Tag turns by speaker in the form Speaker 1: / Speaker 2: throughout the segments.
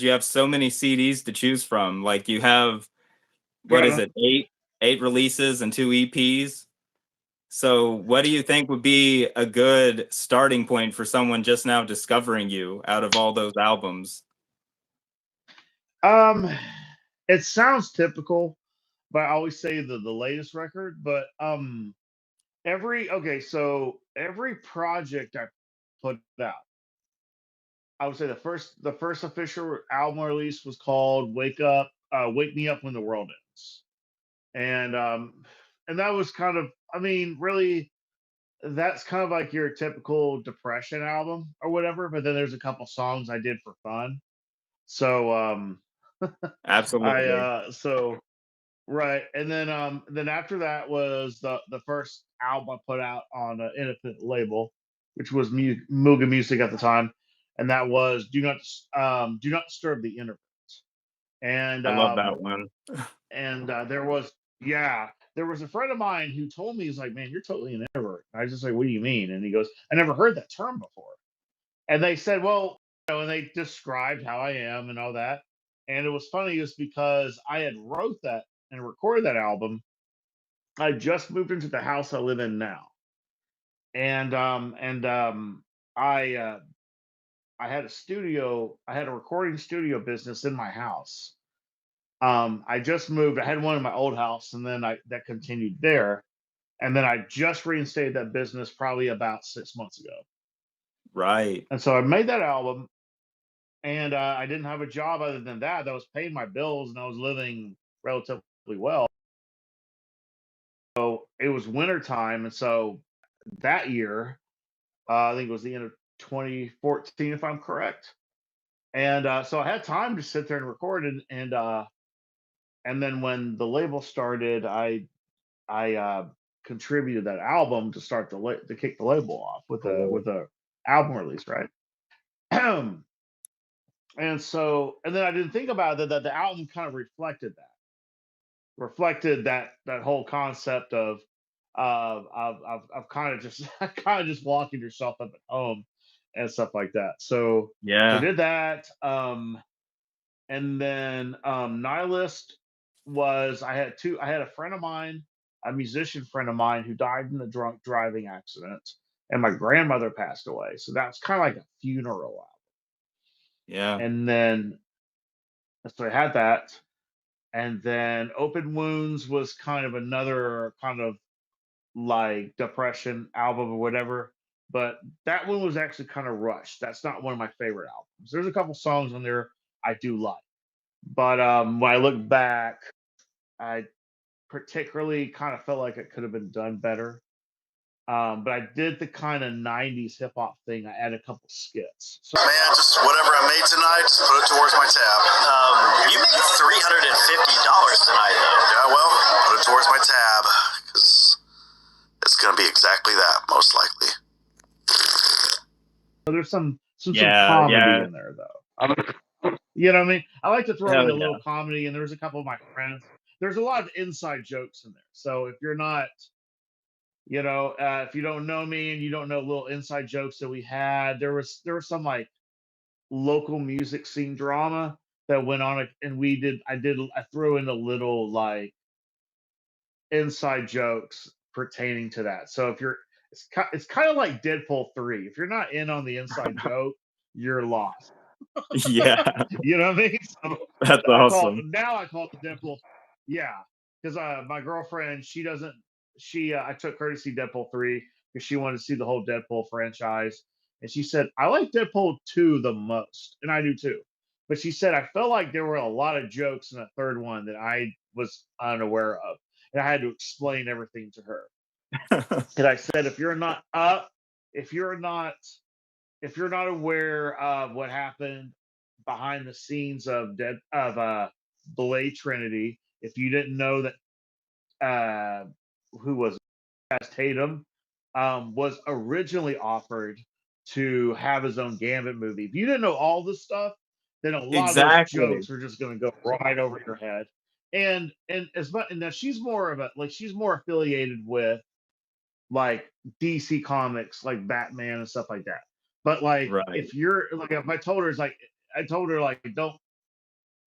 Speaker 1: you have so many CDs to choose from. Like you have, what is
Speaker 2: Yeah.
Speaker 1: it, eight releases and two EPs. So what do you think would be a good starting point for someone just now discovering you out of all those albums?
Speaker 2: Um, it sounds typical, but I always say the latest record. But so every project I put out, I would say the first official album release was called Wake Me Up When the World Ends, and that was kind of, I mean, really, that's kind of like your typical depression album or whatever. But then there's a couple songs I did for fun. So I
Speaker 1: Absolutely.
Speaker 2: so right, and then after that was the first album I put out on an independent label, which was Muga Music at the time, and that was Do Not Disturb the Internet. And
Speaker 1: I love that one.
Speaker 2: there was, yeah, there was a friend of mine who told me, he's like, man, you're totally an introvert. I was just like, what do you mean? And he goes, I never heard that term before. And they said, well, and they described how I am and all that. And it was funny just because I had wrote that and recorded that album. I just moved into the house I live in now, and I I had I had a recording studio business in my house. I just moved. I had one in my old house, and then I that continued there, and then I just reinstated that business probably about 6 months ago.
Speaker 1: Right.
Speaker 2: And so I made that album, and I didn't have a job other than that. That was paying my bills, and I was living relatively well. So it was winter time, and so that year, I think it was the end of 2014, if I'm correct. And so I had time to sit there and record, and then when the label started, I contributed that album to start to kick the label off with
Speaker 1: Cool.
Speaker 2: a album release, right? And then I didn't think about it that the album kind of reflected that whole concept of kind of just kind of just locking yourself up at home and stuff like that. So I
Speaker 1: Yeah.
Speaker 2: did that, and then Nihilist was, I had a friend of mine, a musician friend of mine, who died in a drunk driving accident, and my grandmother passed away. So that was kind of like a funeral album.
Speaker 1: Yeah.
Speaker 2: And then so I had that, and then Open Wounds was kind of another kind of like depression album or whatever. But that one was actually kind of rushed. That's not one of my favorite albums. There's a couple songs on there I do like, but when I look back, I particularly kind of felt like it could have been done better. But I did the kind of '90s hip hop thing. I added a couple skits. So,
Speaker 3: man, just whatever I made tonight, just put it towards my tab. You made $350 tonight, though. Yeah, well, put it towards my tab, because it's going to be exactly that, most likely.
Speaker 2: there's some
Speaker 1: Yeah.
Speaker 2: comedy
Speaker 1: Yeah.
Speaker 2: in there, though. You know what I mean? I like to throw in
Speaker 1: Hell
Speaker 2: a
Speaker 1: yeah.
Speaker 2: little comedy, and there's a couple of my friends. There's a lot of inside jokes in there. So if you're not, if you don't know me and you don't know little inside jokes that we had, there was some like local music scene drama that went on, and I threw in a little like inside jokes pertaining to that. So if you're, it's kind of like Deadpool 3. If you're not in on the inside joke, you're lost.
Speaker 1: Yeah.
Speaker 2: You know what I mean? So
Speaker 1: That's awesome.
Speaker 2: I call it the Deadpool. Yeah, because my girlfriend, she doesn't. I took her to see Deadpool 3 because she wanted to see the whole Deadpool franchise, and she said I like Deadpool 2 the most, and I do too. But she said I felt like there were a lot of jokes in that third one that I was unaware of, and I had to explain everything to her. And I said, if you're not if you're not aware of what happened behind the scenes of Blade Trinity, if you didn't know that who was Tatum was originally offered to have his own Gambit movie. If you didn't know all this stuff, then a lot of those
Speaker 1: Exactly.
Speaker 2: jokes are just going to go right over your head. And as much, and now she's more of a, like, she's more affiliated with like DC comics, like Batman and stuff like that. But like,
Speaker 1: Right.
Speaker 2: if you're like, if I told her, it's like, I told her like,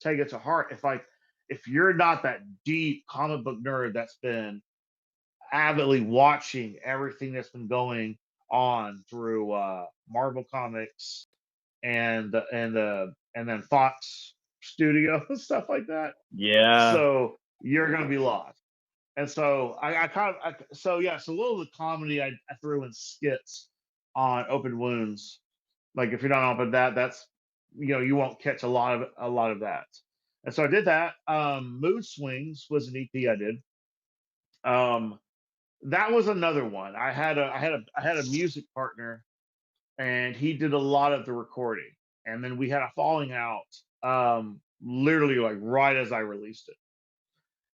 Speaker 2: take it to heart. If you're not that deep comic book nerd that's been avidly watching everything that's been going on through Marvel Comics and then Fox Studio and stuff like that,
Speaker 1: Yeah.
Speaker 2: so you're gonna be lost. And so so a little of the comedy I threw in skits on Open Wounds. Like if you're not open that, that's you won't catch a lot of that. And so I did that. Mood Swings was an EP I did. That was another one. I had a music partner, and he did a lot of the recording. And then we had a falling out, literally like right as I released it.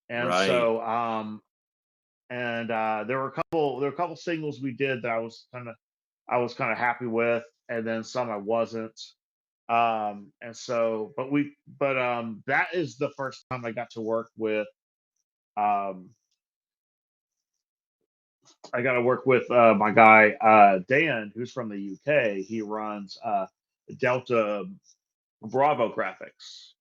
Speaker 2: And
Speaker 1: Right.
Speaker 2: so there were a couple singles we did that I was kind of happy with, and then some I wasn't. And so but that is the first time I got to work with my guy Dan, who's from the UK. He runs Delta Bravo Graphics,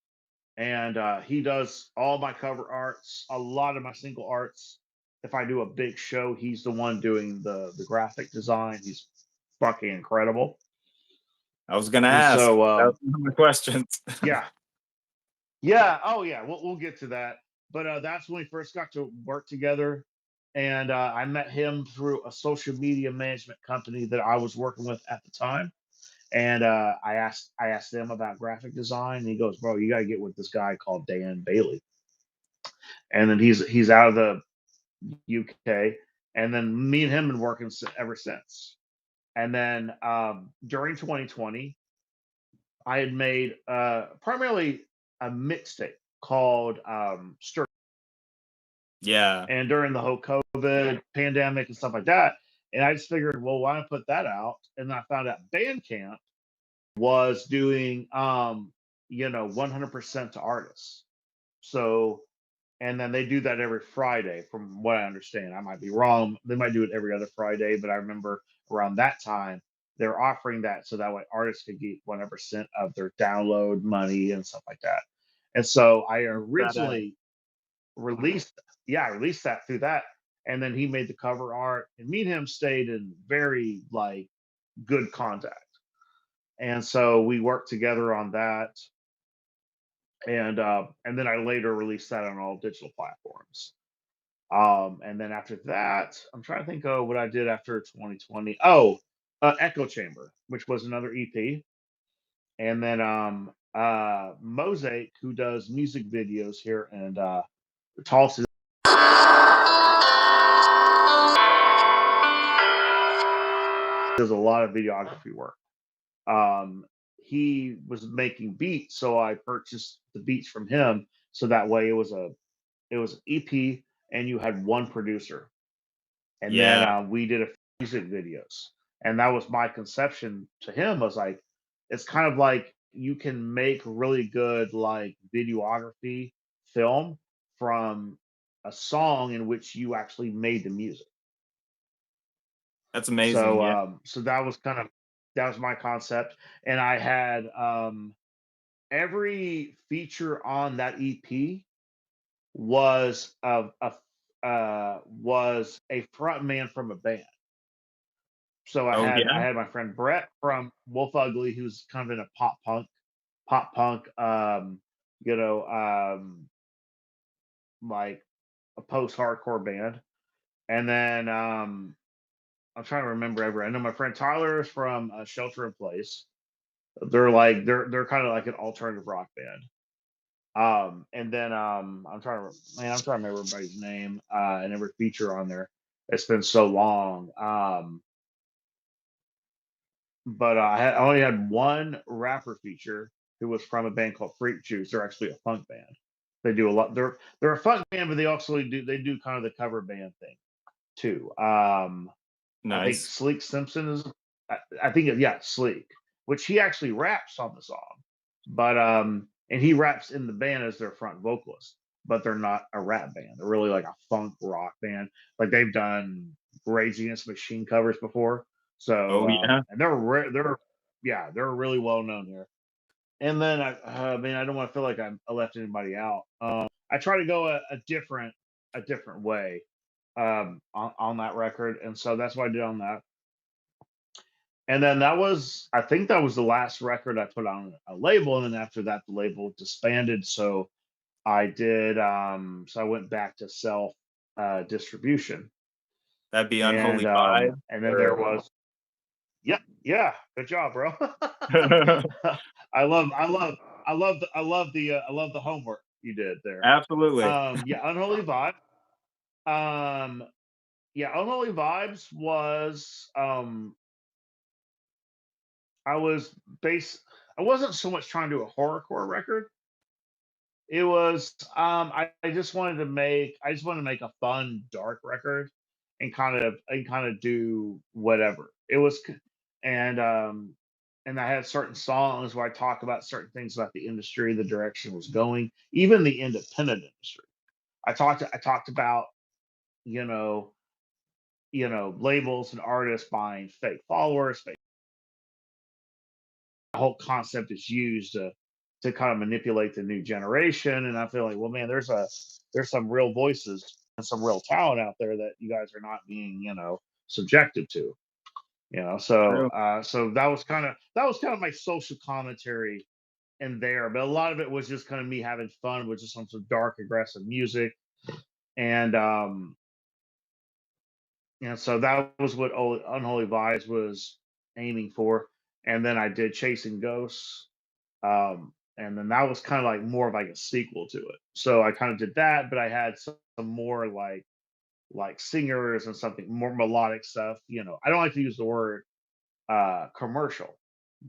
Speaker 2: and he does all my cover arts, a lot of my single arts. If I do a big show, he's the one doing the graphic design. He's fucking incredible.
Speaker 1: I was gonna
Speaker 2: And
Speaker 1: ask.
Speaker 2: so
Speaker 1: That was one of my questions.
Speaker 2: yeah, oh yeah, we'll get to that. But that's when we first got to work together, and I met him through a social media management company that I was working with at the time. And I asked them about graphic design, and he goes, "Bro, you got to get with this guy called Dan Bailey." And then he's out of the UK, and then me and him been working ever since. And then during 2020, I had made primarily a mixtape called Stir.
Speaker 1: Yeah.
Speaker 2: And during the whole COVID pandemic and stuff like that, and I just figured, well, why not put that out? And I found out Bandcamp was doing 100% to artists. So, and then they do that every Friday, from what I understand. I might be wrong. They might do it every other Friday, but I remember around that time they're offering that so that way artists could get 100% of their download money and stuff like that. And so I originally released that through that, and then he made the cover art, and me and him stayed in very like good contact. And so we worked together on that, and then I later released that on all digital platforms. And then after that, I'm trying to think of what I did after 2020. Oh, Echo Chamber, which was another EP. And then Mosaic, who does music videos here, and Tulsa does a lot of videography work. He was making beats, so I purchased the beats from him. So that way, it was an EP, and you had one producer. And then we did a few music videos, and that was my conception to him. Was like, it's kind of like you can make really good like videography film from a song in which you actually made the music.
Speaker 1: That's amazing.
Speaker 2: So so that was my concept, and I had every feature on that EP was a front man from a band. So I had my friend Brett from Wolf Ugly, who's kind of in a pop punk, like a post hardcore band, and then I'm trying to remember I know my friend Tyler is from Shelter in Place. They're kind of like an alternative rock band. And then I'm trying to remember everybody's name and every feature on there. It's been so long. But I only had one rapper feature who was from a band called Freak Juice. They're actually a funk band. They do a lot. They're a funk band, but they also do kind of the cover band thing too. I think
Speaker 1: Nice.
Speaker 2: Sleek Simpson is. I think Sleek, which he actually raps on the song, but and he raps in the band as their front vocalist. But they're not a rap band. They're really like a funk rock band. Like they've done Rage Against the Machine covers before. So
Speaker 1: Oh yeah.
Speaker 2: and they're really well known here. and then I mean, I don't want to feel like I left anybody out. I try to go a different way on that record, and so that's what I did on that. And then I think that was the last record I put on a label, and then after that, the label disbanded. So I did, so I went back to self distribution,
Speaker 1: That'd be Unholy Vibe.
Speaker 2: and then there was, yeah, good job, bro. I love the homework you did there.
Speaker 1: Absolutely.
Speaker 2: Yeah, Unholy Vibe. Yeah, Unholy Vibes was I wasn't so much trying to do a horrorcore record. It was I just wanted to make a fun dark record and kind of do whatever. It was and I had certain songs where I talk about certain things about the industry, the direction it was going, even the independent industry. I talked about, you know, labels and artists buying fake followers. The whole concept is used to kind of manipulate the new generation, and I feel like, well, man, there's some real voices and some real talent out there that you guys are not being, subjected to.
Speaker 1: True.
Speaker 2: So that was kind of my social commentary in there, but a lot of it was just kind of me having fun with just some dark, aggressive music, and so that was what Unholy Vibes was aiming for. And then I did Chasing Ghosts, and then that was kind of like more of like a sequel to it. So I kind of did that, but I had some more like singers and something more melodic stuff. I don't like to use the word commercial,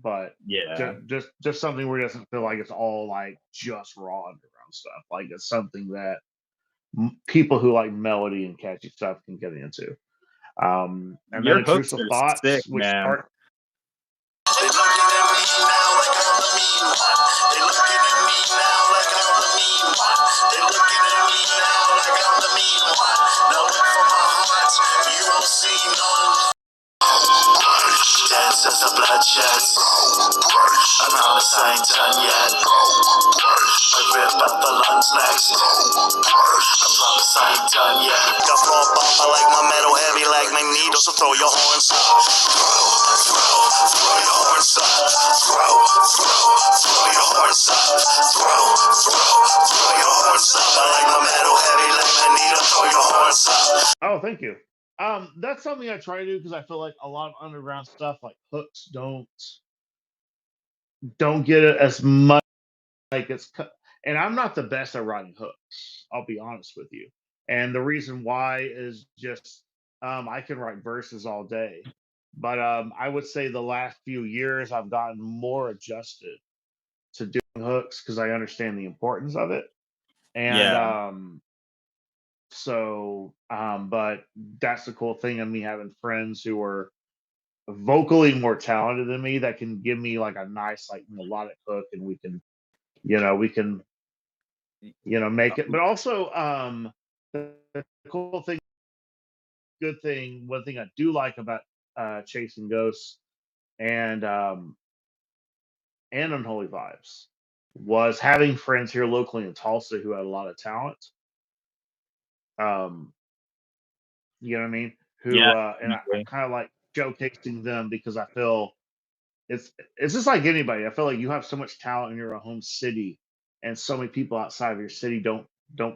Speaker 2: but
Speaker 1: Yeah.
Speaker 2: just something where it doesn't feel like it's all like just raw underground stuff. Like it's something that people who like melody and catchy stuff can get into. And then
Speaker 1: Your hooks
Speaker 2: Intrusive
Speaker 1: are sick,
Speaker 2: Thoughts, which
Speaker 1: man.
Speaker 2: start.
Speaker 3: They looking at me now like I'm the mean one. They looking at me now like I'm the mean one. They looking at me now like I'm the mean one. Now look for my heart, you won't see none. Dance as a bloodshed. I promise I ain't done yet. I rip out the lungs next. I promise I ain't done yet. Got floor bump, I like my metal heavy like magneto, so throw your horns up. Throw your horns up. Throw your horns up. Throw your horns up. I like my metal heavy like magneto, throw your horns up.
Speaker 2: Oh, thank you. That's something I try to do because I feel like a lot of underground stuff like hooks don't get it as much like and I'm not the best at writing hooks. I'll be honest with you. And the reason why is just I can write verses all day, but I would say the last few years I've gotten more adjusted to doing hooks because I understand the importance of it. And
Speaker 1: Yeah.
Speaker 2: but that's the cool thing of me having friends who are vocally more talented than me that can give me like a nice like melodic hook, and we can make it. But also the cool thing, good thing, one thing I do like about Chasing Ghosts and Unholy Vibes was having friends here locally in Tulsa who had a lot of talent. um you know what I mean, who
Speaker 1: Yeah.
Speaker 2: and I kind of like showcasing them because I feel it's just like anybody. I feel like you have so much talent in your home city, and so many people outside of your city don't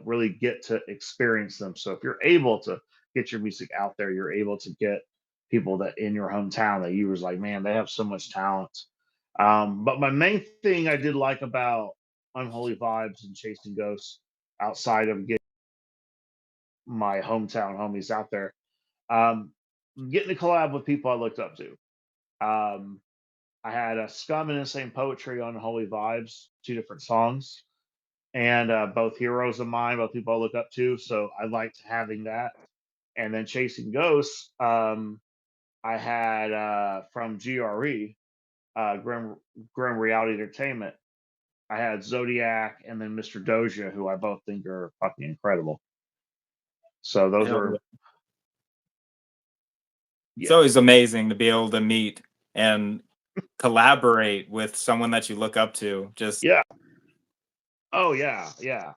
Speaker 2: really get to experience them. So if you're able to get your music out there, you're able to get people that in your hometown that you was like, man, they have so much talent. But my main thing I did like about Unholy Vibes and Chasing Ghosts, outside of getting my hometown homies out there, um, getting to collab with people I looked up to. Um, I had a Scum and Insane Poetry on Holy Vibes, two different songs, and both heroes of mine, both people I look up to. So I liked having that. And then Chasing Ghosts, I had from GRE, Grim Reality Entertainment. I had Zodiac and then Mr. Doja, who I both think are fucking incredible. So those
Speaker 1: Hell
Speaker 2: are.
Speaker 1: yeah. It's
Speaker 2: Yeah.
Speaker 1: always amazing to be able to meet and collaborate with someone that you look up to. Just
Speaker 2: Yeah. Oh yeah, yeah.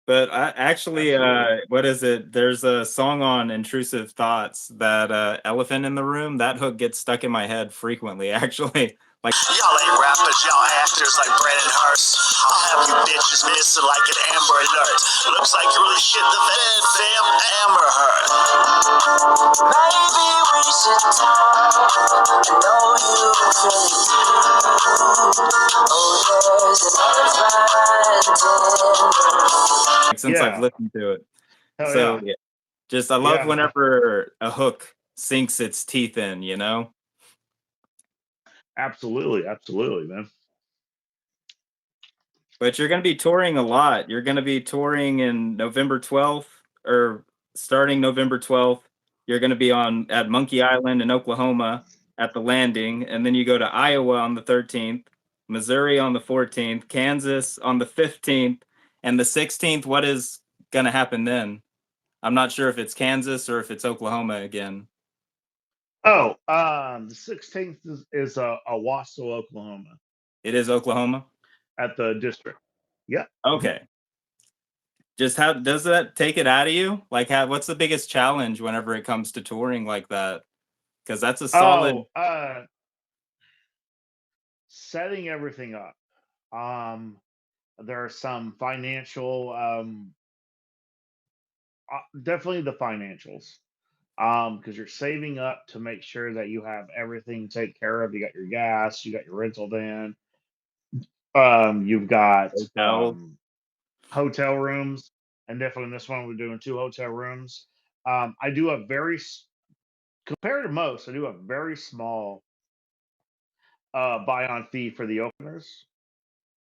Speaker 1: But I actually,
Speaker 2: Absolutely.
Speaker 1: what is it? There's a song on Intrusive Thoughts that Elephant in the Room. That hook gets stuck in my head frequently, actually. Like,
Speaker 3: Y'all ain't rappers, y'all actors like Brandon Hurst. I'll have you bitches missing like an Amber Alert. Looks like you really shit the bed, fam. Amber Heard. Maybe we should talk. I know you really do. Oh, there's an
Speaker 1: since I've
Speaker 2: Yeah.
Speaker 1: listened to it.
Speaker 2: Hell
Speaker 1: So
Speaker 2: yeah.
Speaker 1: yeah, just I love
Speaker 2: Yeah.
Speaker 1: whenever a hook sinks its teeth in, you know?
Speaker 2: Absolutely. Absolutely, man.
Speaker 1: But you're going to be touring a lot. You're going to be touring in November 12th, or starting November 12th. You're going to be on at Monkey Island in Oklahoma at the Landing, and then you go to Iowa on the 13th, Missouri on the 14th, Kansas on the 15th, and the 16th. What is going to happen then? I'm not sure if it's Kansas or if it's Oklahoma again.
Speaker 2: Oh, the 16th is Owasso, Oklahoma,
Speaker 1: It is Oklahoma.
Speaker 2: at the district. Yeah.
Speaker 1: Okay. Just how does that take it out of you? Like, what's the biggest challenge whenever it comes to touring like that? Because that's a solid.
Speaker 2: Oh, setting everything up. There are some financial, definitely the financials. Because you're saving up to make sure that you have everything taken care of. You got your gas, you got your rental van, you've got
Speaker 1: Hotels.
Speaker 2: hotel rooms, and definitely in this one we're doing 2 hotel rooms. I do a compared to most, I do a very small buy on fee for the openers.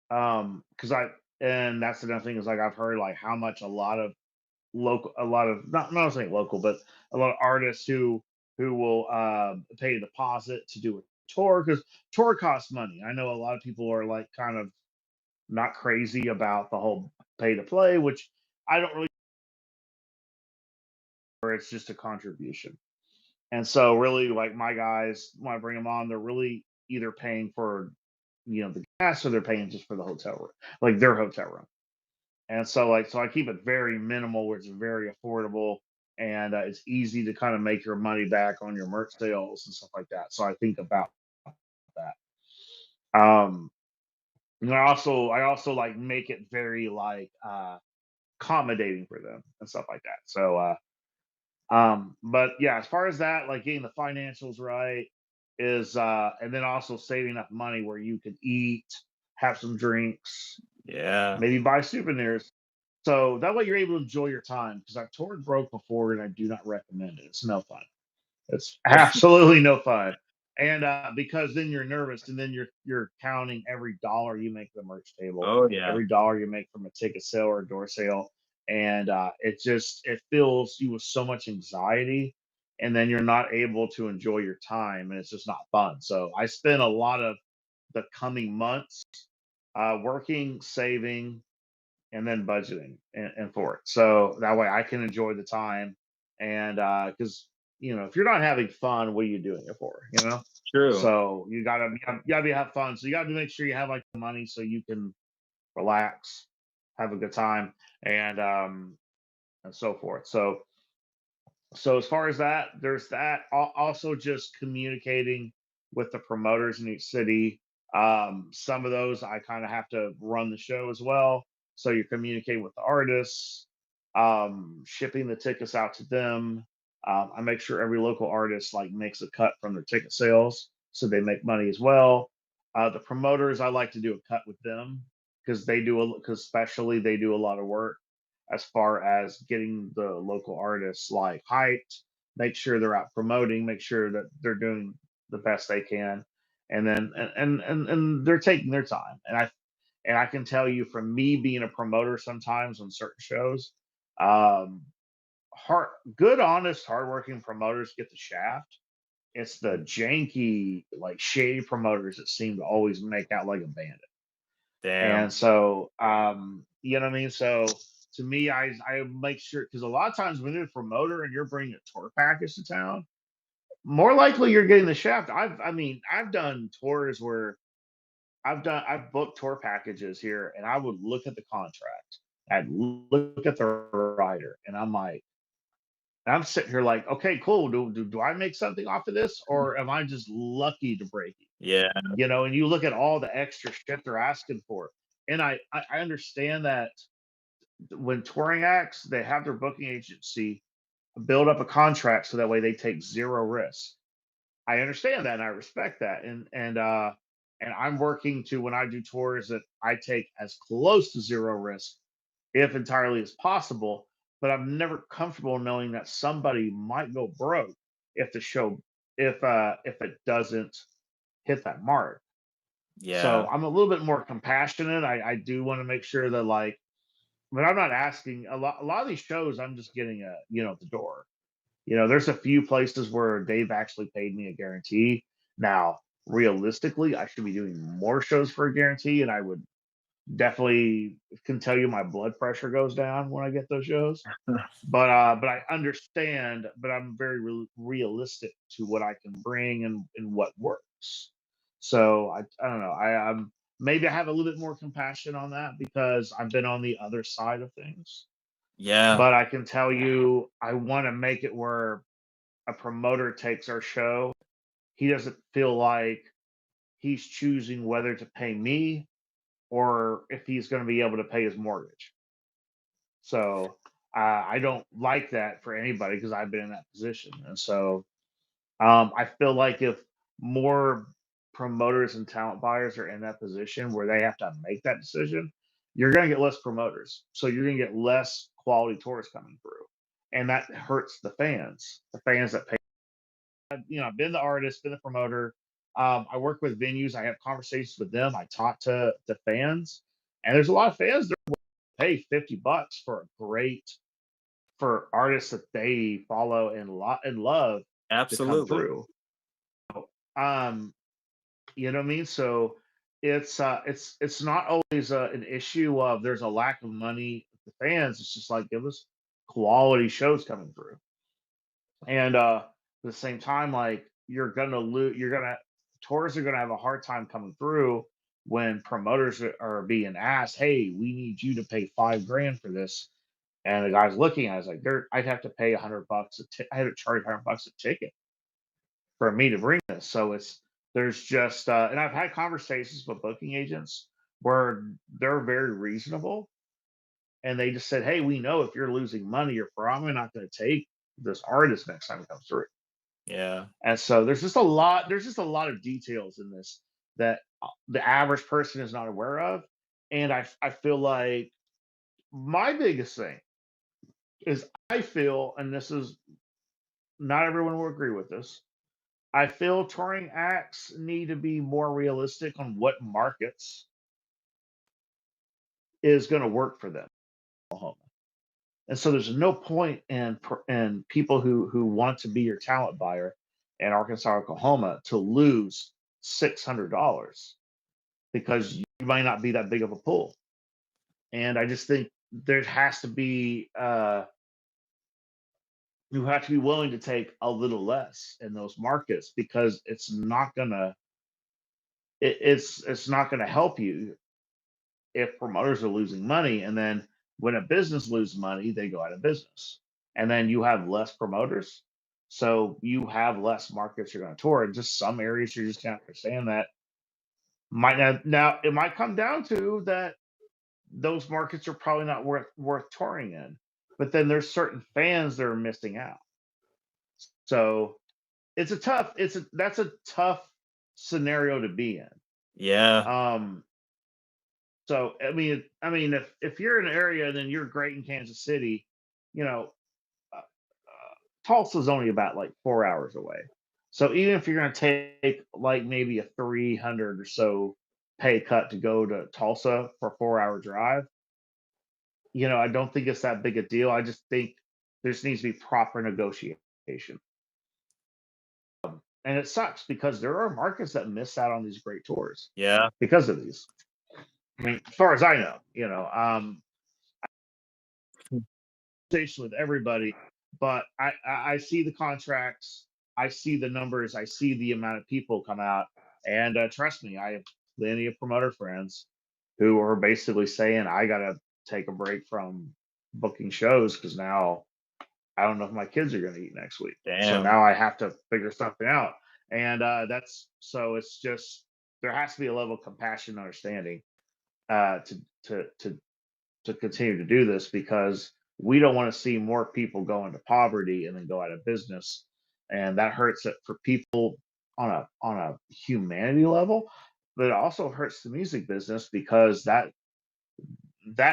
Speaker 2: Because and that's another thing is like I've heard like how much a lot of not saying local, but a lot of artists who will pay a deposit to do a tour because tour costs money. I know a lot of people are like kind of not crazy about the whole pay to play, which I don't really. Where it's just a contribution, and so really like my guys when I bring them on, they're really either paying for the gas or they're paying just for the hotel room, like their hotel room. And so I keep it very minimal, where it's very affordable and it's easy to kind of make your money back on your merch sales and stuff like that. So I think about that. And I also like make it very like accommodating for them and stuff like that. So but yeah, as far as that, like getting the financials right is and then also saving up money where you can eat, have some drinks,
Speaker 1: Yeah.
Speaker 2: maybe buy souvenirs. So that way you're able to enjoy your time because I've toured broke before and I do not recommend it. It's no fun. It's absolutely no fun. And because then you're nervous and then you're counting every dollar you make at the merch table,
Speaker 1: Oh yeah.
Speaker 2: every dollar you make from a ticket sale or a door sale. And it fills you with so much anxiety and then you're not able to enjoy your time and it's just not fun. So I spend a lot of the coming months working, saving, and then budgeting and for it. So that way I can enjoy the time. And because if you're not having fun, what are you doing it for?
Speaker 1: True.
Speaker 2: So you gotta have fun. So you gotta make sure you have like the money so you can relax, have a good time, and so forth. So as far as that, there's that. Also, just communicating with the promoters in each city. Some of those I kind of have to run the show as well. So you're communicating with the artists, shipping the tickets out to them. I make sure every local artist like makes a cut from their ticket sales, so they make money as well. The promoters, I like to do a cut with them because because especially they do a lot of work as far as getting the local artists like hyped, make sure they're out promoting, make sure that they're doing the best they can, and then and they're taking their time. And I can tell you from me being a promoter sometimes on certain shows, um, hard, good, honest, hardworking promoters get the shaft. It's the janky, like shady promoters that seem to always make out like a bandit.
Speaker 1: Damn.
Speaker 2: And so, you know what I mean? So to me, I make sure because a lot of times when you're a promoter and you're bringing a tour package to town, more likely you're getting the shaft. I've done tours where I've booked tour packages here, and I would look at the contract, I'd look at the rider, and I'm sitting here like, okay, cool. Do I make something off of this, or am I just lucky to break it?
Speaker 1: Yeah.
Speaker 2: And you look at all the extra shit they're asking for, and I understand that when touring acts, they have their booking agency build up a contract so that way they take zero risk. I understand that and I respect that. And I'm working to, when I do tours, that I take as close to zero risk if entirely as possible. But I'm never comfortable knowing that somebody might go broke if the show if it doesn't hit that mark. So
Speaker 1: Yeah.
Speaker 2: I'm a little bit more compassionate. I do want to make sure that, like, but I'm not asking a lot of these shows. I'm just getting at the door. There's a few places where they've actually paid me a guarantee. Now, realistically, I should be doing more shows for a guarantee, and I would definitely can tell you my blood pressure goes down when I get those shows. But I understand, but I'm very realistic to what I can bring and what works. So I don't know. I'm maybe I have a little bit more compassion on that because I've been on the other side of things.
Speaker 1: Yeah.
Speaker 2: But I can tell you, I want to make it where a promoter takes our show, he doesn't feel like he's choosing whether to pay me or if he's going to be able to pay his mortgage. So I don't like that for anybody because I've been in that position. And so I feel like if more promoters and talent buyers are in that position where they have to make that decision, you're going to get less promoters. So you're going to get less quality tours coming through. And that hurts the fans that pay. I've been the artist, been the promoter. I work with venues. I have conversations with them. I talk to the fans, and there's a lot of fans that pay $50 for artists that they follow and love to come
Speaker 1: Absolutely.
Speaker 2: through. Um, you know what I mean? So it's not always an issue of there's a lack of money with the fans. It's just like give us quality shows coming through. And at the same time, like tours are gonna have a hard time coming through when promoters are being asked, "Hey, we need you to pay 5 grand for this," and the guy's looking at it, like, I'd have to pay $100 I had to charge $100 a ticket for me to bring this." So there's just and I've had conversations with booking agents where they're very reasonable and they just said, "Hey, we know if you're losing money, you're probably not going to take this artist next time it comes through."
Speaker 1: Yeah.
Speaker 2: And so there's just a lot of details in this that the average person is not aware of. And I feel like my biggest thing is I feel, and this is not everyone will agree with this, I feel touring acts need to be more realistic on what markets is going to work for them. And so there's no point in people who want to be your talent buyer in Arkansas, Oklahoma to lose $600 because you might not be that big of a pool. And I just think there has to be you have to be willing to take a little less in those markets because it's not gonna help you if promoters are losing money, and then when a business loses money, they go out of business, and then you have less promoters, so you have less markets you're going to tour. And just some areas you're just going to understand that might not. Now it might come down to that those markets are probably not worth touring in, but then there's certain fans that are missing out. So that's a tough scenario to be in.
Speaker 1: Yeah.
Speaker 2: Um, So I mean, if you're in an area and then you're great in Kansas City, you know, Tulsa's only about like 4 hours away. So even if you're going to take like maybe a 300 or so pay cut to go to Tulsa for a 4 hour drive, I don't think it's that big a deal. I just think there just needs to be proper negotiation. And it sucks because there are markets that miss out on these great tours
Speaker 1: Yeah.
Speaker 2: because of these. I mean, as far as I know, conversation with everybody, but I see the contracts I see the numbers, I see the amount of people come out, and trust me, I have plenty of promoter friends who are basically saying I gotta take a break from booking shows because now I don't know if my kids are gonna eat next week. So
Speaker 1: Damn.
Speaker 2: now I have to figure something out, and that's so it's just there has to be a level of compassion and understanding uh, to to to to continue to do this because we don't want to see more people go into poverty and then go out of business, and that hurts it for people on a humanity level, but it also hurts the music business because that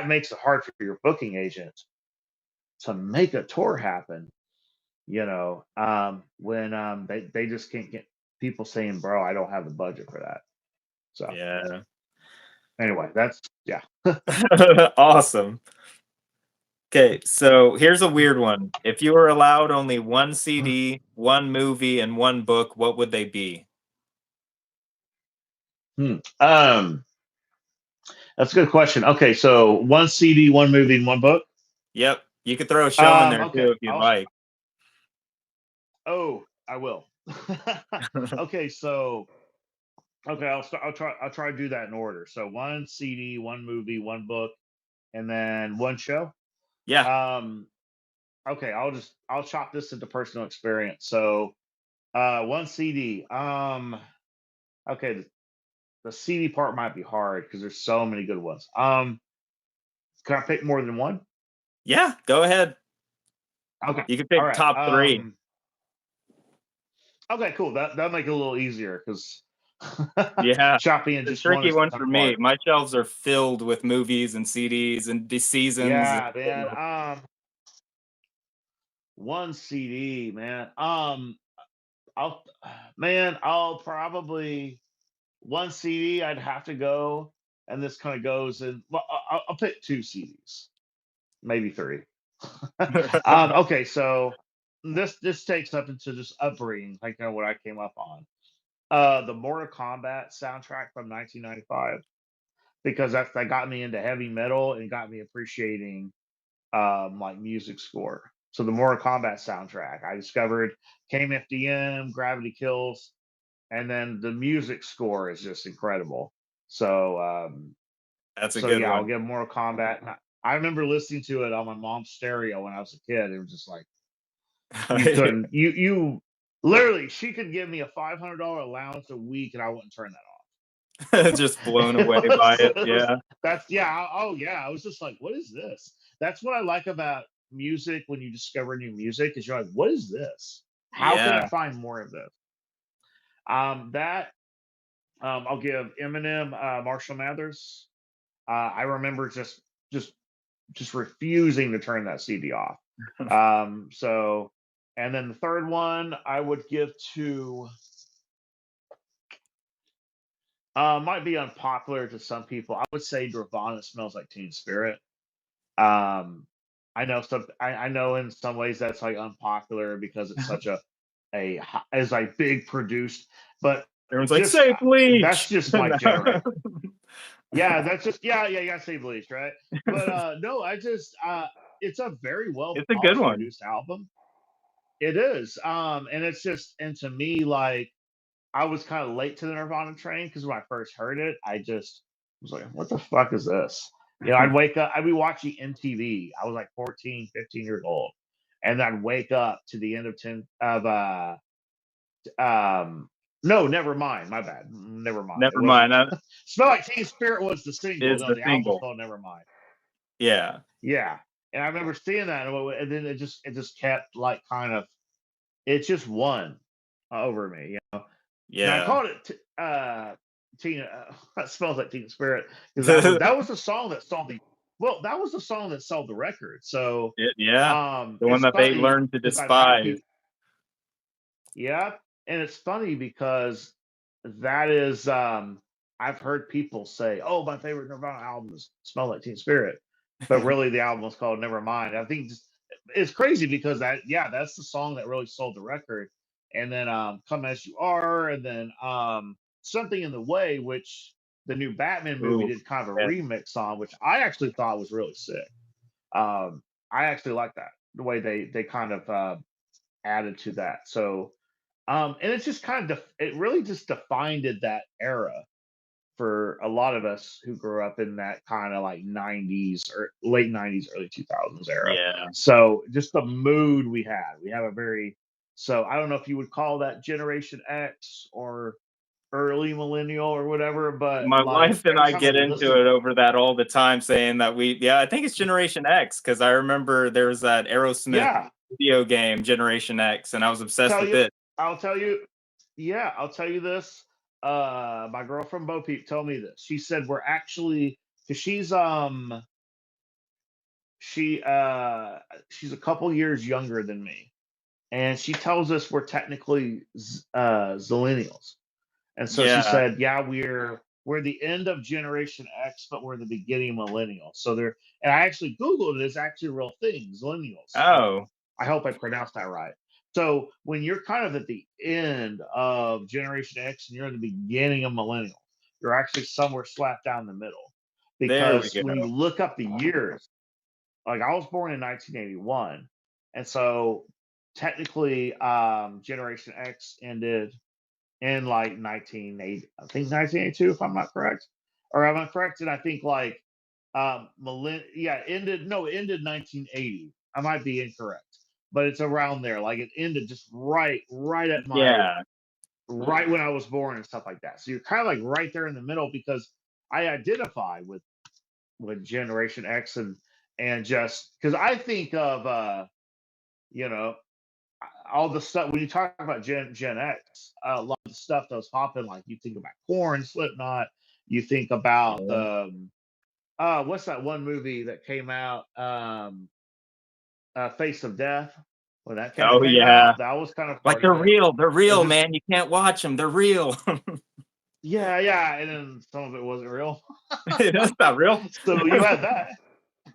Speaker 2: makes it hard for your booking agent to make a tour happen. When they just can't get people saying, "Bro, I don't have the budget for that." So
Speaker 1: Yeah.
Speaker 2: anyway, that's yeah.
Speaker 1: Awesome. Okay, so here's a weird one. If you were allowed only one CD, one movie, and one book, what would they be?
Speaker 2: That's a good question. Okay, so one CD, one movie, and one book.
Speaker 1: Yep. You could throw a show in there
Speaker 2: Okay.
Speaker 1: too if you'd like.
Speaker 2: Oh, I will. Okay, so okay, I'll try to do that in order. So one CD, one movie, one book, and then one show.
Speaker 1: Yeah.
Speaker 2: Um, okay, I'll chop this into personal experience. So one CD. Okay, the CD part might be hard because there's so many good ones. Can I pick more than one?
Speaker 1: Yeah, go ahead.
Speaker 2: Okay.
Speaker 1: You can
Speaker 2: All
Speaker 1: pick
Speaker 2: right.
Speaker 1: top three.
Speaker 2: Okay, cool. That'll make it a little easier because
Speaker 1: Yeah.
Speaker 2: chopping and
Speaker 1: It's a
Speaker 2: just one
Speaker 1: tricky
Speaker 2: is
Speaker 1: one
Speaker 2: tough
Speaker 1: for me.
Speaker 2: part.
Speaker 1: My shelves are filled with movies and CDs and seasons.
Speaker 2: Yeah, man. One CD, man. I'll I'll probably one CD. I'd have to go, and this kind of goes in. Well, I'll pick two CDs, maybe three. Okay, so this takes up into just upbringing, like what I came up on. The Mortal Kombat soundtrack from 1995 because that got me into heavy metal and got me appreciating like music score. So the Mortal Kombat soundtrack I discovered KMFDM, Gravity Kills, and then the music score is just incredible. So
Speaker 1: That's a
Speaker 2: so
Speaker 1: good
Speaker 2: yeah, I'll
Speaker 1: one.
Speaker 2: give Mortal Kombat. And I remember listening to it on my mom's stereo when I was a kid. It was just like you couldn't you literally she could give me a $500 allowance a week and I wouldn't turn that
Speaker 1: Just blown
Speaker 2: off.
Speaker 1: away by it. Yeah.
Speaker 2: That's yeah. Oh yeah. I was just like, what is this? That's what I like about music when you discover new music is you're like, what is this? How can I
Speaker 1: Yeah.
Speaker 2: find more of this? That I'll give Eminem, Marshall Mathers. I remember just just refusing to turn that CD off. So and then the third one I would give to might be unpopular to some people. I would say Nirvana Smells Like Teen Spirit. Um, I know in some ways that's like unpopular because it's such as like big produced, but
Speaker 1: Everyone's like,
Speaker 2: just
Speaker 1: say
Speaker 2: that's
Speaker 1: bleach.
Speaker 2: just my generation. Yeah, that's just yeah, say Bleach, right? But no, I just it's a very well
Speaker 1: It's a good
Speaker 2: polished
Speaker 1: one.
Speaker 2: produced album. It is. And it's just and to me like I was kind of late to the Nirvana train because when I first heard it, I just was like, what the fuck is this? I'd wake up, I'd be watching MTV. I was like 14, 15 years old. And I'd wake up to the end of 10 of no, never mind. My bad. Never mind. It
Speaker 1: Never
Speaker 2: wasn't
Speaker 1: mind. That
Speaker 2: Smell Like Teen Spirit was the single.
Speaker 1: is
Speaker 2: No,
Speaker 1: the
Speaker 2: the album was
Speaker 1: single.
Speaker 2: called Never Mind.
Speaker 1: Yeah.
Speaker 2: Yeah. And I remember seeing that and then it just kept like kind of it just won over me. And I
Speaker 1: Yeah.
Speaker 2: called it Tina. Smells Like Teen Spirit because that was the song that sold the that was the song that sold the record. So
Speaker 1: Yeah. The one
Speaker 2: it's
Speaker 1: that they
Speaker 2: funny
Speaker 1: learned to
Speaker 2: because I've had
Speaker 1: despise.
Speaker 2: people. Yeah, and it's funny because that is I've heard people say, "Oh, my favorite Nirvana album is Smell Like Teen Spirit," but really the album was called Nevermind. I think it's crazy because that's the song that really sold the record. And then Come As You Are, and then Something in the Way, which the new Batman movie
Speaker 1: Ooh.
Speaker 2: did kind of a
Speaker 1: Yeah.
Speaker 2: remix on, which I actually thought was really sick. I actually like that the way they kind of added to that. So And it's just kind of it really just defined that era for a lot of us who grew up in that kind of like 90s or late 90s, early 2000s era.
Speaker 1: Yeah.
Speaker 2: So just the mood we had, we have a very, so I don't know if you would call that Generation X or early millennial or whatever, but
Speaker 1: My
Speaker 2: like
Speaker 1: wife and
Speaker 2: every
Speaker 1: I
Speaker 2: time I
Speaker 1: get into
Speaker 2: listen,
Speaker 1: it over that all the time, saying that I think it's Generation X, because I remember there was that Aerosmith
Speaker 2: yeah,
Speaker 1: video game, Generation X, and I was obsessed
Speaker 2: tell
Speaker 1: with
Speaker 2: you,
Speaker 1: it.
Speaker 2: I'll tell you, yeah, I'll tell you this. My girlfriend Bo Peep told me this. She said we're actually, because she she's a couple years younger than me, and she tells us we're technically zillennials. And so she
Speaker 1: Yeah.
Speaker 2: said, yeah, we're the end of Generation X, but we're the beginning of millennials. So they're, and I actually Googled it, it's actually a real thing, millennials.
Speaker 1: Oh,
Speaker 2: I hope I pronounced that right. So when you're kind of at the end of Generation X and you're in the beginning of millennials, you're actually somewhere slap down the middle.
Speaker 1: there we
Speaker 2: Because when you
Speaker 1: go.
Speaker 2: look up the years, like I was born in 1981, and so technically Generation X ended in like 1980, I think 1982, if I'm not correct, or am I correct? And I think like yeah, it ended 1980. I might be incorrect, but it's around there. Like it ended just right at my
Speaker 1: Yeah.
Speaker 2: right when I was born and stuff like that. So you're kind of like right there in the middle because I identify with Generation X and just because I think of you know all the stuff when you talk about Gen X, a lot of the stuff that was popping, like you think about Corn, Slipknot, you think about
Speaker 1: Yeah.
Speaker 2: the what's that one movie that came out, Face of Death, when that kind of
Speaker 1: Oh
Speaker 2: came
Speaker 1: yeah.
Speaker 2: out, that was kind of
Speaker 1: Like
Speaker 2: part of it.
Speaker 1: they're
Speaker 2: It's
Speaker 1: real,
Speaker 2: just
Speaker 1: man. You can't watch them. They're real.
Speaker 2: yeah, and then some of it wasn't real.
Speaker 1: That's not real.
Speaker 2: So you had that,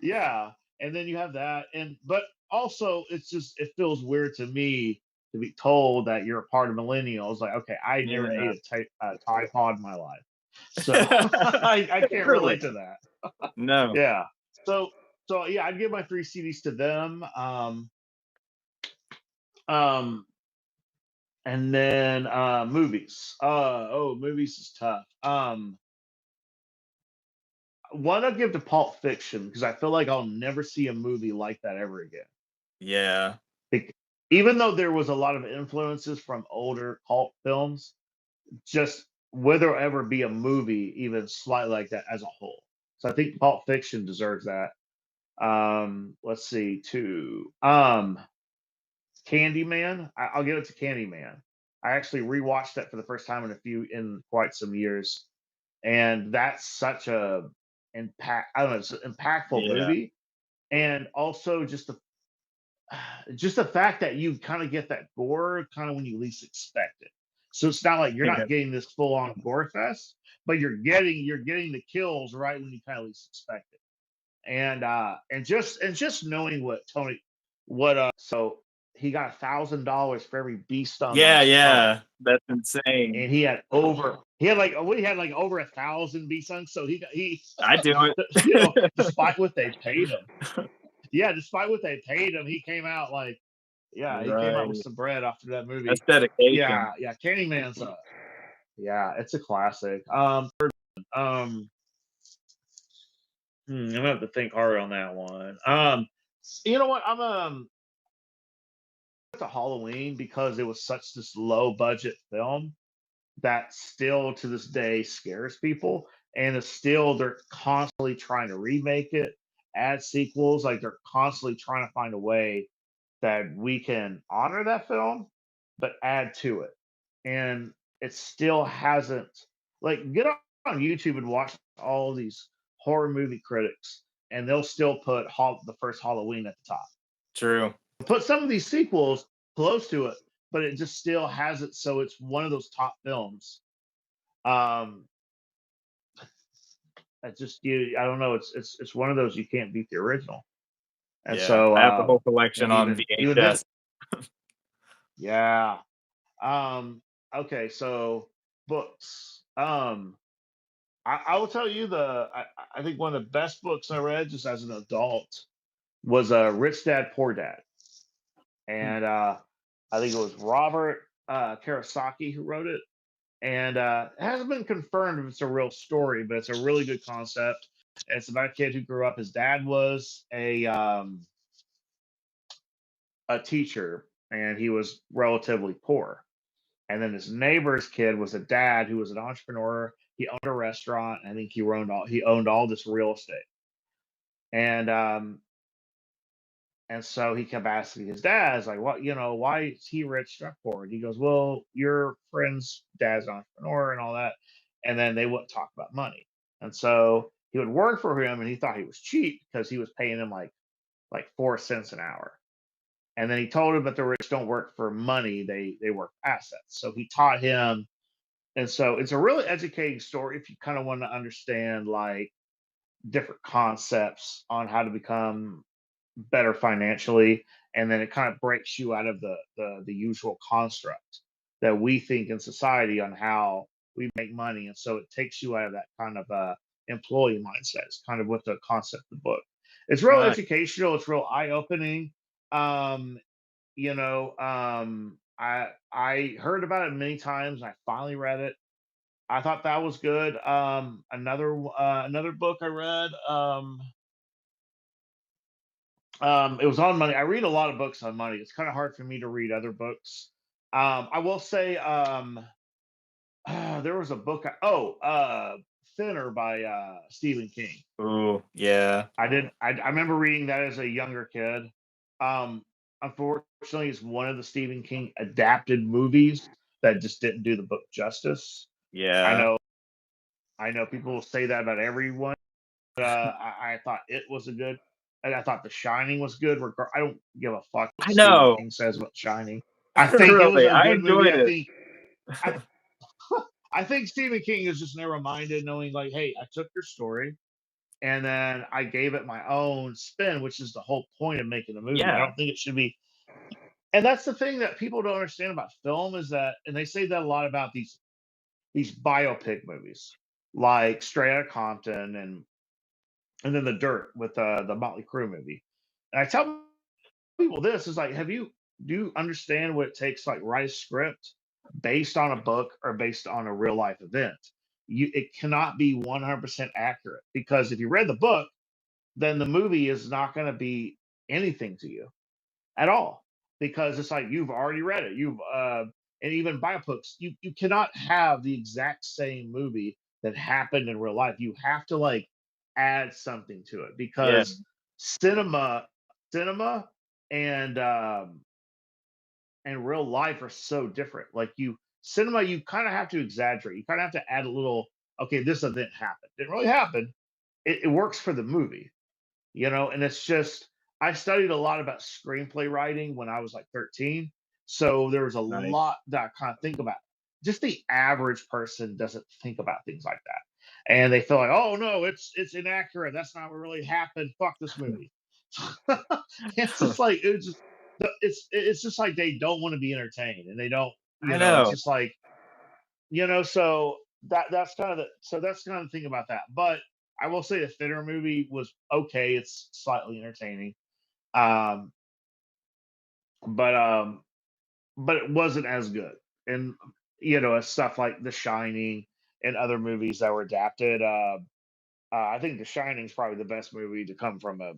Speaker 2: yeah, and then you have that, and but also it's just it feels weird to me to be told that you're a part of millennials. Like, okay, I never ate
Speaker 1: Yeah.
Speaker 2: a Tide Pod in my life, so I can't relate
Speaker 1: Really?
Speaker 2: to that.
Speaker 1: No.
Speaker 2: Yeah, so yeah, I'd give my three CDs to them. Um, and then movies. Movies is tough. One I'll give to Pulp Fiction because I feel like I'll never see a movie like that ever again.
Speaker 1: Yeah.
Speaker 2: Bec- Even though there was a lot of influences from older cult films, just will there ever be a movie even slightly like that as a whole? So I think Pulp Fiction deserves that. Let's see, two. Candyman. I'll give it to Candyman. I actually rewatched that for the first time in quite some years, and that's such a impact. I don't know, it's an impactful
Speaker 1: Yeah.
Speaker 2: movie, and also just the fact that you kind of get that gore kind of when you least expect it. So it's not like you're
Speaker 1: Yeah.
Speaker 2: not getting this full on gore fest, but you're getting the kills right when you kind of least expect it. And just knowing what Tony what so he got $1,000 for every bee stung on
Speaker 1: Yeah,
Speaker 2: his tongue,
Speaker 1: yeah. That's insane.
Speaker 2: and he had like over 1,000 bee stung. So he
Speaker 1: I do
Speaker 2: you know,
Speaker 1: it.
Speaker 2: despite what they paid him, yeah, despite what they paid him, he came out like, yeah, he came out with
Speaker 1: Right.
Speaker 2: some bread after that
Speaker 1: That's
Speaker 2: movie.
Speaker 1: dedication.
Speaker 2: Yeah, Candyman's yeah, it's a classic. Um, I'm gonna have to think hard on that one. You know what? I'm to Halloween because it was such this low budget film that still to this day scares people, and it's still they're constantly trying to remake it, add sequels, like they're constantly trying to find a way that we can honor that film but add to it. And it still hasn't, like, get on YouTube and watch all these horror movie critics and they'll still put the first Halloween at the top.
Speaker 1: True.
Speaker 2: Put some of these sequels close to it, but it just still has it so it's one of those top films. Um I don't know, it's one of those you can't beat the original. And
Speaker 1: Yeah.
Speaker 2: so
Speaker 1: I have the whole
Speaker 2: and
Speaker 1: collection on
Speaker 2: even this,
Speaker 1: VHS.
Speaker 2: yeah. Okay, so books. I will tell you I think one of the best books I read just as an adult was Rich Dad Poor Dad. And I think it was Robert Karasaki who wrote it, and it hasn't been confirmed if it's a real story, but it's a really good concept. It's about a kid who grew up. His dad was a teacher, and he was relatively poor. And then his neighbor's kid was a dad who was an entrepreneur. He owned a restaurant. I think he owned all this real estate. And and so he kept asking his dad, "Is like, what, why is he rich, not poor?" And he goes, "Well, your friend's dad's an entrepreneur and all that." And then they wouldn't talk about money. And so he would work for him, and he thought he was cheap because he was paying him like 4 cents an hour. And then he told him that the rich don't work for money; they work for assets. So he taught him, and so it's a really educating story if you kind of want to understand like different concepts on how to become better financially, and then it kind of breaks you out of the usual construct that we think in society on how we make money, and so it takes you out of that kind of employee mindset. It's kind of what the concept of the book. It's real
Speaker 1: Right.
Speaker 2: educational. It's real eye opening. Um, I heard about it many times. I finally read it. I thought that was good. Another book I read. It was on money. I read a lot of books on money. It's kind of hard for me to read other books. I will say, there was a book. Thinner by Stephen King.
Speaker 1: Ooh, yeah.
Speaker 2: I did. I remember reading that as a younger kid. Um, Unfortunately, it's one of the Stephen King adapted movies that just didn't do the book justice. I
Speaker 1: Yeah.
Speaker 2: know. I know people say that about everyone. I thought it was a good. And I thought The Shining was good. I don't give a fuck what
Speaker 1: I
Speaker 2: Stephen
Speaker 1: know.
Speaker 2: King says about Shining. I think it was
Speaker 1: Really,
Speaker 2: a
Speaker 1: I
Speaker 2: good movie.
Speaker 1: enjoyed it.
Speaker 2: I, I think Stephen King is just narrow minded, knowing like, hey, I took your story and then I gave it my own spin, which is the whole point of making a movie. I
Speaker 1: Yeah.
Speaker 2: don't think it should be. And that's the thing that people don't understand about film is that, and they say that a lot about these biopic movies, like Straight Outta Compton and then The Dirt with the Motley Crue movie. And I tell people this is like, do you understand what it takes to like write a script based on a book or based on a real life event? It cannot be 100% accurate because if you read the book, then the movie is not going to be anything to you at all because it's like you've already read it. And even biopics, you cannot have the exact same movie that happened in real life. You have to like add something to it
Speaker 1: Yeah.
Speaker 2: because cinema and real life are so different. Like cinema, you kind of have to exaggerate. You kind of have to add a little. Okay, this event happened. It didn't really happen. It works for the movie, and it's just I studied a lot about screenplay writing when I was like 13. So there was a
Speaker 1: Nice.
Speaker 2: lot that I kind of think about. Just the average person doesn't think about things like that. And they feel like, oh no, it's inaccurate. That's not what really happened. Fuck this movie. It's just like it's just like they don't want to be entertained and they don't,
Speaker 1: I
Speaker 2: it's
Speaker 1: know.
Speaker 2: just like, so that's kind of the thing about that. But I will say the Thinner movie was okay. It's slightly entertaining. Um, but it wasn't as good. And as stuff like The Shining and other movies that were adapted. I think The Shining is probably the best movie to come from a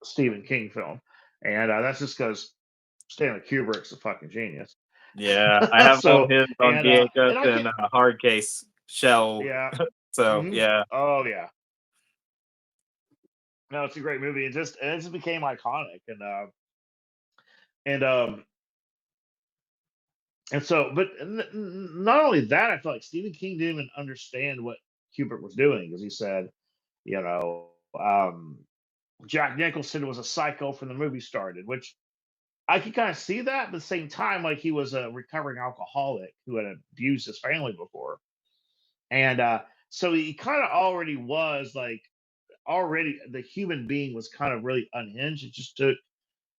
Speaker 2: Stephen King film, and that's just because Stanley Kubrick's a fucking genius.
Speaker 1: Yeah. I have all
Speaker 2: So
Speaker 1: his on VHS
Speaker 2: and I
Speaker 1: and
Speaker 2: can't.
Speaker 1: hard case shell.
Speaker 2: Yeah.
Speaker 1: So
Speaker 2: Mhm.
Speaker 1: yeah.
Speaker 2: Oh yeah. No, it's a great movie. It just became iconic, and and so, but not only that, I feel like Stephen King didn't even understand what Kubrick was doing because he said, you know, um, Jack Nicholson was a psycho from the movie started, which I could kind of see that. But at the same time, like he was a recovering alcoholic who had abused his family before, and so he kind of already was like already the human being was kind of really unhinged.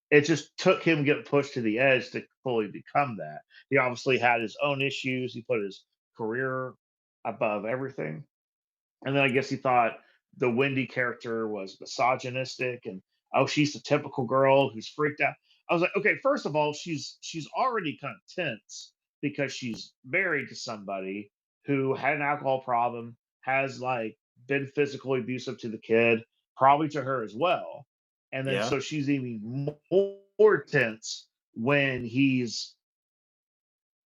Speaker 2: It just took him getting pushed to the edge to fully become that. He obviously had his own issues. He put his career above everything. And then I guess he thought the Wendy character was misogynistic and oh, she's the typical girl who's freaked out. I was like, okay, first of all, she's already kind of tense because she's married to somebody who had an alcohol problem, has like been physically abusive to the kid, probably to her as well. And then
Speaker 1: Yeah.
Speaker 2: so she's even more tense when he's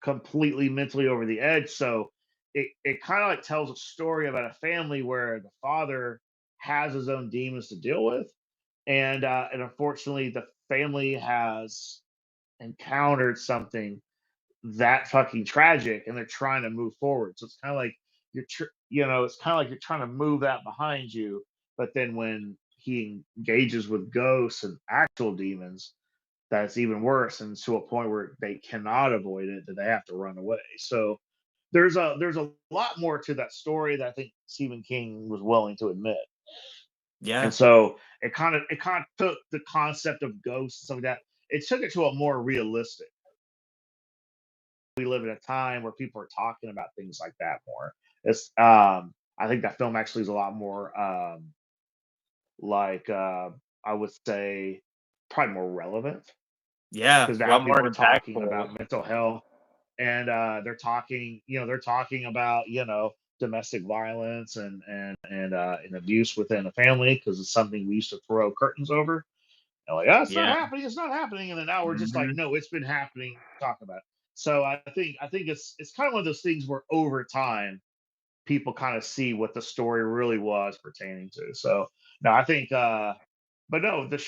Speaker 2: completely mentally over the edge. So it kind of like tells a story about a family where the father has his own demons to deal with, and unfortunately the family has encountered something that fucking tragic, and they're trying to move forward. So it's kind of like it's kind of like you're trying to move that behind you, but then when he engages with ghosts and actual demons, that's even worse, and to a point where they cannot avoid it, that they have to run away. So there's a lot more to that story that I think Stephen King was willing to admit. And
Speaker 1: Yeah.
Speaker 2: so it kind of took the concept of ghosts and stuff like that. It took it to a more realistic. We live in a time where people are talking about things like that more. It's I think that film actually is a lot more like I would say probably more relevant
Speaker 1: Yeah.
Speaker 2: because
Speaker 1: A lot
Speaker 2: now
Speaker 1: more
Speaker 2: people are talking
Speaker 1: impactful.
Speaker 2: about mental health, and they're talking about domestic violence and abuse within a family because it's something we used to throw curtains over. And like, oh,
Speaker 1: Yeah.
Speaker 2: it's not happening, and then now we're just like,
Speaker 1: Hmm.
Speaker 2: no, it's been happening. Talk about it. So I think it's kind of one of those things where over time people kind of see what the story really was pertaining to. So no, I think, but no, but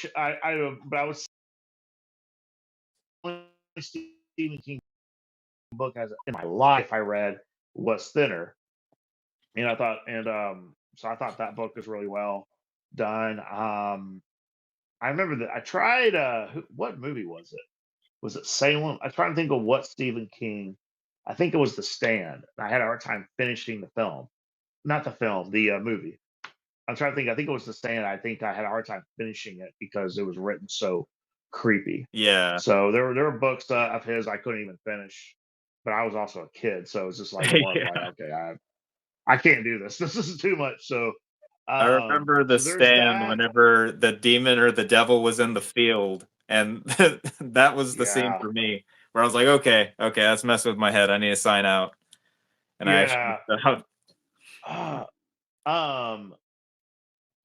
Speaker 2: I was Stephen King book as in my life I read was Thinner, and so I thought that book was really well done. I remember that I tried. What movie was it? Was it Salem? I'm trying to think of what Stephen King. I think it was The Stand. I had a hard time finishing the film, not the film, the movie. I'm trying to think. I think it was The Stand. I think I had a hard time finishing it because it was written so creepy.
Speaker 1: Yeah.
Speaker 2: So there were books of his I couldn't even finish, but I was also a kid, so it's just like more of like,
Speaker 1: Yeah.
Speaker 2: okay, I can't do this. This is too much. So
Speaker 1: I remember The
Speaker 2: so there's
Speaker 1: Stand
Speaker 2: that.
Speaker 1: whenever the demon or the devil was in the field, and that was the scene
Speaker 2: Yeah,
Speaker 1: for me where I was like, okay, okay, that's messing with my head. I need to sign out, and I actually
Speaker 2: yeah. Uh, um,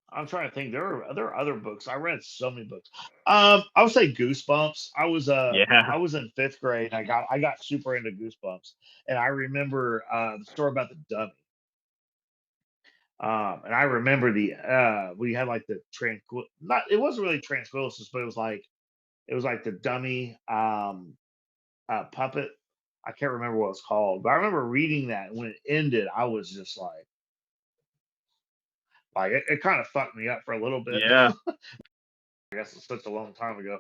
Speaker 2: I'm trying to think. There are other books. I read so many books. I would say Goosebumps.
Speaker 1: yeah,
Speaker 2: I was in fifth grade. I got super into Goosebumps, and I remember the story about the dummy. And I remember we had like the tranquil not it wasn't really tranquilus, but it was like the dummy puppet. I can't remember what it's called, but I remember reading that, and when it ended, I was just like it kind of fucked me up for a little bit.
Speaker 1: yeah.
Speaker 2: I guess it's such a long time ago.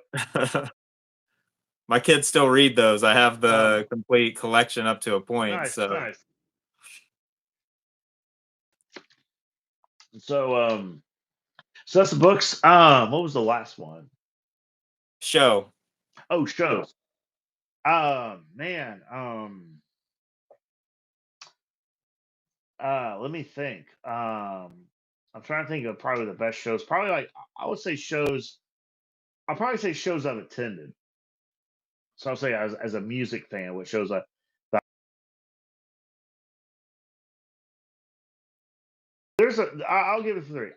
Speaker 1: My kids still read those. I have
Speaker 2: Um,
Speaker 1: the complete collection up to a point.
Speaker 2: nice,
Speaker 1: So
Speaker 2: nice. So that's the books. What was the last one?
Speaker 1: show.
Speaker 2: Oh, shows. Man. Let me think. I'm trying to think of probably the best shows. Probably like I would say shows. I'll probably say shows I've attended. So I'll say as a music fan, what shows I'll give it three.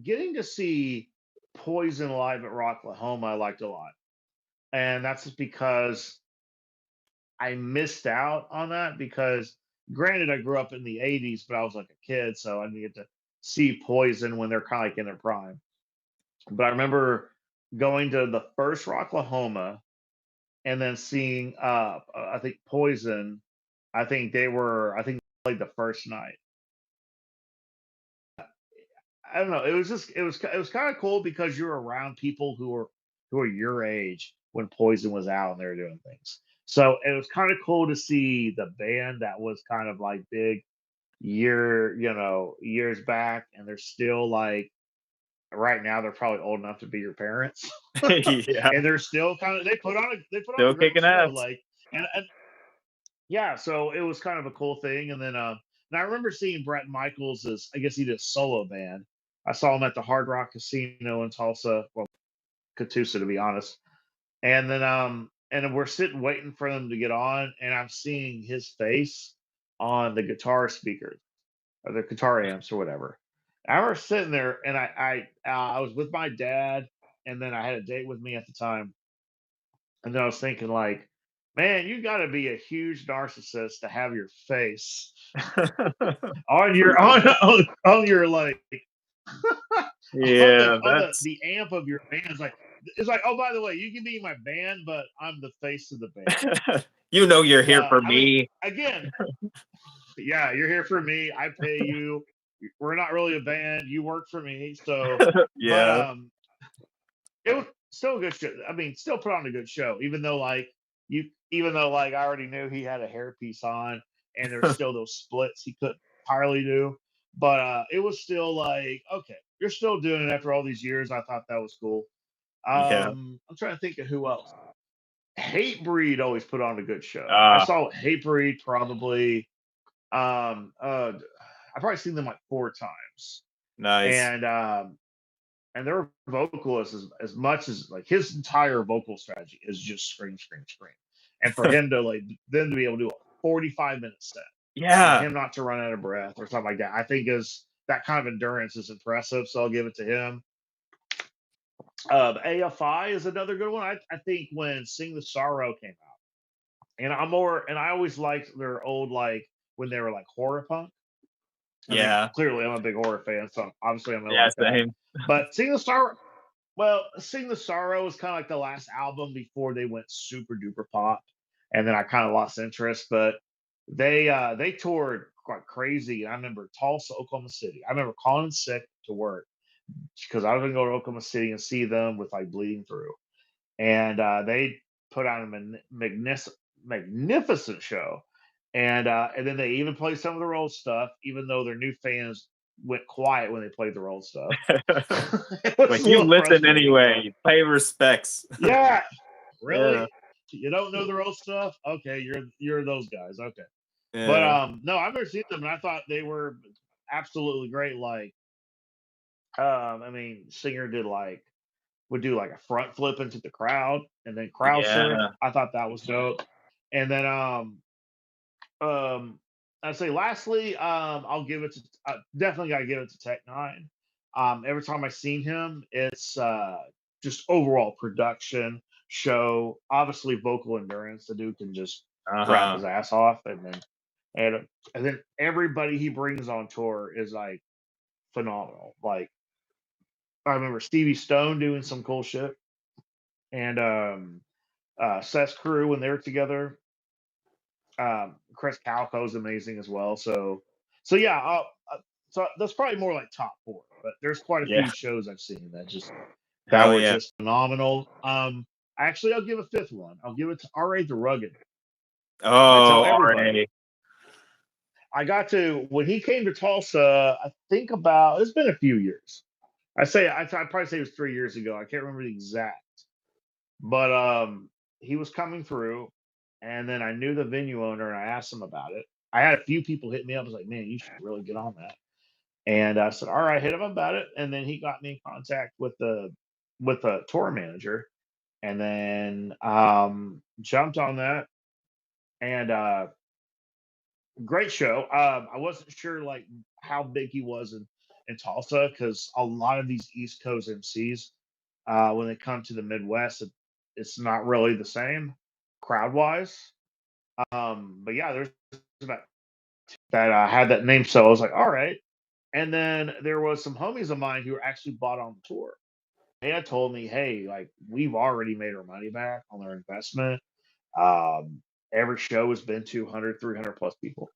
Speaker 2: Getting to see Poison live at Rocklahoma, I liked a lot, and that's just because I missed out on that because granted I grew up in the '80s, but I was like a kid, so I didn't get to see Poison when they're kind of like in their prime. But I remember going to the first Rocklahoma and then seeing I think Poison. I think they played the first night. I don't know. It was kind of cool because you're around people who are your age when Poison was out and they were doing things. So it was kind of cool to see the band that was kind of like big years back, and they're still like right now they're probably old enough to be your parents,
Speaker 1: Yeah,
Speaker 2: and they're still kind of they put on a
Speaker 1: still
Speaker 2: great
Speaker 1: kicking
Speaker 2: show.
Speaker 1: ass.
Speaker 2: Like, and yeah, so it was kind of a cool thing. And I remember seeing Brett Michaels as I guess he did a solo band. I saw him at the Hard Rock Casino in Tulsa, well, Catoosa to be honest. And then we're sitting waiting for them to get on, and I'm seeing his face on the guitar speakers or the guitar amps or whatever. I remember sitting there, and I was with my dad, and then I had a date with me at the time, and then I was thinking like, man, you got to be a huge narcissist to have your face on your on your like
Speaker 1: Yeah,
Speaker 2: on
Speaker 1: that's
Speaker 2: the amp of your band. It's like, oh, by the way, you can be my band, but I'm the face of the band.
Speaker 1: you know you're here for
Speaker 2: I mean,
Speaker 1: me.
Speaker 2: again, yeah, you're here for me. I pay you. We're not really a band. You work for me. So, but
Speaker 1: Yeah.
Speaker 2: it was still a good show. I mean, still put on a good show, even though like I already knew he had a hairpiece on, and there's still those splits he couldn't entirely do. But it was still like, okay, you're still doing it after all these years. I thought that was cool.
Speaker 1: Yeah.
Speaker 2: I'm trying to think of who else. Hate Breed always put on a good show. I
Speaker 1: Ah,
Speaker 2: saw Hate Breed probably. I've probably seen them like 4 times,
Speaker 1: nice.
Speaker 2: and their vocalist as much as like his entire vocal strategy is just scream, scream, scream, and for him to like them to be able to do a 45-minute set and
Speaker 1: Yeah.
Speaker 2: him not to run out of breath or something like that, I think is that kind of endurance is impressive. So I'll give it to him. AFI is another good one. I think when Sing the Sorrow came out, and I always liked their old like when they were like horror punk. I mean,
Speaker 1: Yeah.
Speaker 2: clearly I'm a big horror fan, so obviously I'm gonna
Speaker 1: Yeah,
Speaker 2: like that.
Speaker 1: same.
Speaker 2: But Sing the Sorrow was kind of like the last album before they went super duper pop, and then I kind of lost interest. But they toured quite crazy. I remember Tulsa, Oklahoma City. I remember calling in sick to work because I was gonna go to Oklahoma City and see them with like Bleeding Through, and they put on a magnificent show, and then they even played some of their old stuff, even though their new fans went quiet when they played their old stuff. It was
Speaker 1: Like,
Speaker 2: a
Speaker 1: you
Speaker 2: little
Speaker 1: listen
Speaker 2: frustrating, but
Speaker 1: anyway. Pay respects.
Speaker 2: yeah,
Speaker 1: Yeah.
Speaker 2: really, you don't know their old stuff? Okay, you're those guys. Okay, but
Speaker 1: Yeah.
Speaker 2: no, I've never seen them, and I thought they were absolutely great. Like, I mean, Singer would do like a front flip into the crowd and then crowd surf.
Speaker 1: Yeah.
Speaker 2: I thought that was dope. And then um I'd say lastly, I'll give it to definitely gotta give it to Tech Nine. Every time I've seen him, it's just overall production, show, obviously vocal endurance. The dude can just rap
Speaker 1: Uh-huh.
Speaker 2: his ass off, and and then everybody he brings on tour is like phenomenal. Like I remember Stevie Stone doing some cool shit, and Seth's crew when they were together. Chris Calco is amazing as well. So yeah, so that's probably more like top four. But there's quite a
Speaker 1: Yeah.
Speaker 2: few shows I've seen that
Speaker 1: Hell
Speaker 2: were
Speaker 1: yeah.
Speaker 2: just phenomenal. Actually, I'll give a fifth one. I'll give it to R.A. the Rugged. I tell
Speaker 1: Oh,
Speaker 2: everybody.
Speaker 1: RA.
Speaker 2: I got to when he came to Tulsa. I think about it's been a few years. I'd probably say it was 3 years ago. I can't remember the exact, but he was coming through, and then I knew the venue owner, and I asked him about it. I had a few people hit me up. I was like, "Man, you should really get on that." And I said, "All right," hit him about it, and then he got me in contact with the tour manager, and then jumped on that. And great show. I wasn't sure like how big he was in Tulsa because a lot of these East Coast MCs, when they come to the Midwest, it's not really the same crowd wise. But yeah, there's about that had that name, so I was like, all right. And then there was some homies of mine who actually bought on the tour. They had told me, hey, like we've already made our money back on our investment. Um, every show has been 200, 300 plus people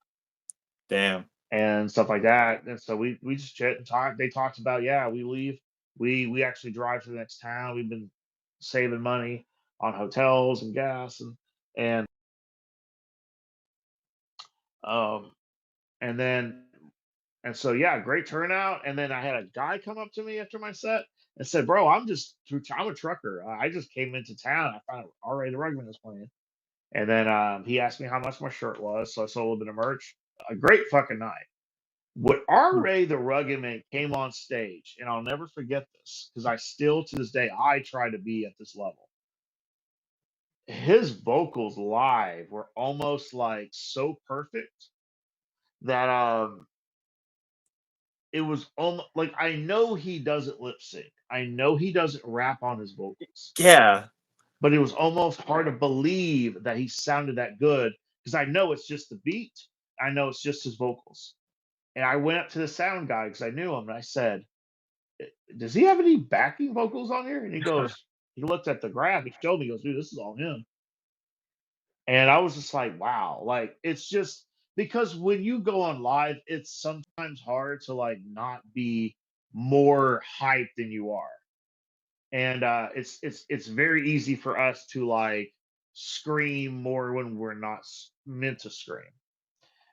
Speaker 1: Damn.
Speaker 2: and stuff like that. And so we just chat and talk. They talked about, yeah, we leave. We actually drive to the next town. We've been saving money on hotels and gas and um and then and so yeah, great turnout. And then I had a guy come up to me after my set and said, "Bro, I'm a trucker. I just came into town. I found already the Rugman was playing." And then he asked me how much my shirt was, so I sold a little bit of merch. A great fucking night. When R.A. the Rugged Man came on stage, and I'll never forget this because I still to this day I try to be at this level. his vocals live were almost like so perfect that it was almost like I know he doesn't lip sync. I know he doesn't rap on his vocals,
Speaker 1: Yeah.
Speaker 2: but it was almost hard to believe that he sounded that good because I know it's just the beat. I know it's just his vocals. And I went up to the sound guy because I knew him and I said, does he have any backing vocals on here? And he goes, he looked at the graph, he showed me, he goes, dude, this is all him. And I was just like, wow, like it's just because when you go on live, it's sometimes hard to like not be more hyped than you are. And it's very easy for us to like scream more when we're not meant to scream.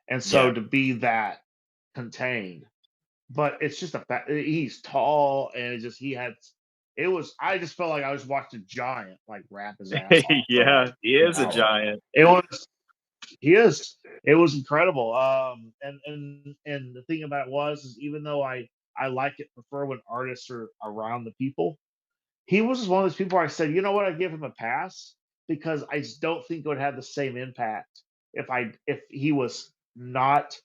Speaker 2: And so
Speaker 1: Yeah.
Speaker 2: to be that contained, but it's just a fact he's tall and it just he had it was I just felt like I was watching a giant like rap his ass off for
Speaker 1: Yeah,
Speaker 2: like
Speaker 1: he
Speaker 2: an
Speaker 1: is a
Speaker 2: hour.
Speaker 1: giant.
Speaker 2: It was he is. It was incredible. And the thing about it was is even though I like it prefer when artists are around the people, he was just one of those people where I said, you know what, I give him a pass because I just don't think it would have the same impact if he was not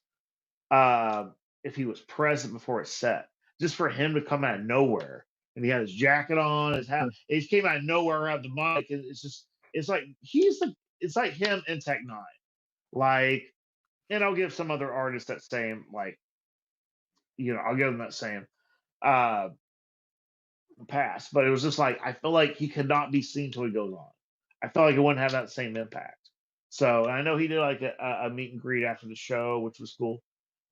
Speaker 2: uh, if he was present before it's set. Just for him to come out of nowhere and he had his jacket on, his hat, he just came out of nowhere around the mic, and it's just it's like it's like him and Tech Nine. Like, and I'll give some other artists that same like I'll give them that same uh pass, but it was just like I feel like he could not be seen till he goes on. I felt like it wouldn't have that same impact. So I know he did like a meet and greet after the show, which was cool.